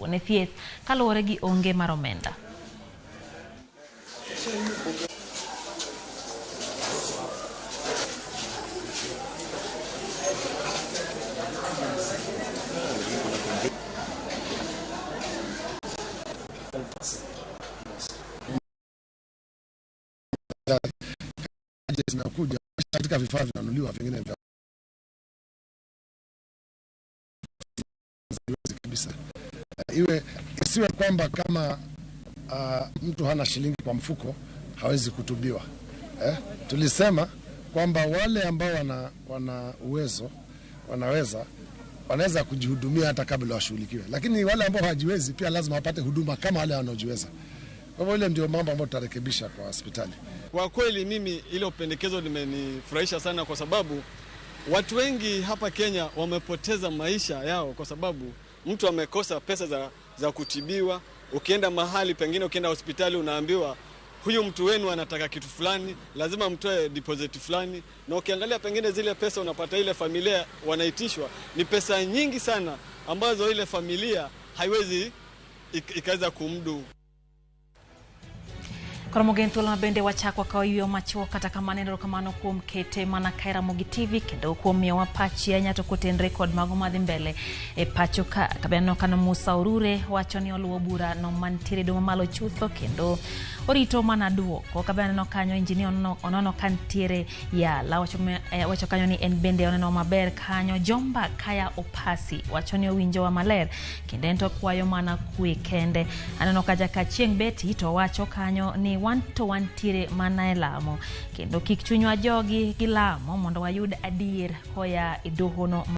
ochiwo ne thieth kaluwore gi onge mar omenda. Zinakuja katika vifaa vinanunuliwa vingine vya kabisa. Isiwe kwamba kama mtu hana shilingi kwa mfuko hawezi kutubiwa. Tulisema kwamba wale ambao wana uwezo wanaweza kujihudumia hata kabla washughulikiwe, lakini wale ambao hawajiwezi pia lazima wapate huduma kama wale wanaojiweza. Kwa hivyo ile ndio mambo ambayo tutarekebisha kwa hospitali. Kwa kweli mimi ile pendekezo limenifurahisha sana, kwa sababu watu wengi hapa Kenya wamepoteza maisha yao kwa sababu mtu amekosa pesa za kutibiwa. Ukienda mahali pengine, ukienda hospitali unaambiwa huyu mtu wenu anataka kitu fulani, lazima mtoe deposit fulani, na ukiangalia pengine zile pesa unapata ile familia wanaitishwa ni pesa nyingi sana ambazo ile familia haiwezi ikaweza kumdu. Koromogentulo na bende wachakwa kwa hiyo macho kata kama neno kamano kuom kete mana Kaira Mogi TV kendo kuom miyo wapachi ya nyato kuten record mago madhi mbele pacho ka kabeno kano Musa Urure wacho ni oluwo bura no mantiere do malo chutho kendo orito mana duoko kabeno kanyo injini onono kantiere ya la wacho kanyo ni en bende onono maber kanyo Jomba Kaya Opasi wacho ni owinjo wa maler kendo ento kwayo mana kwe kende anono kaja ka chieng beti to wacho kanyo ni one tire mana e lamo kendo kik chunywa jogi gi lamo mondo wayud adier hoya idohono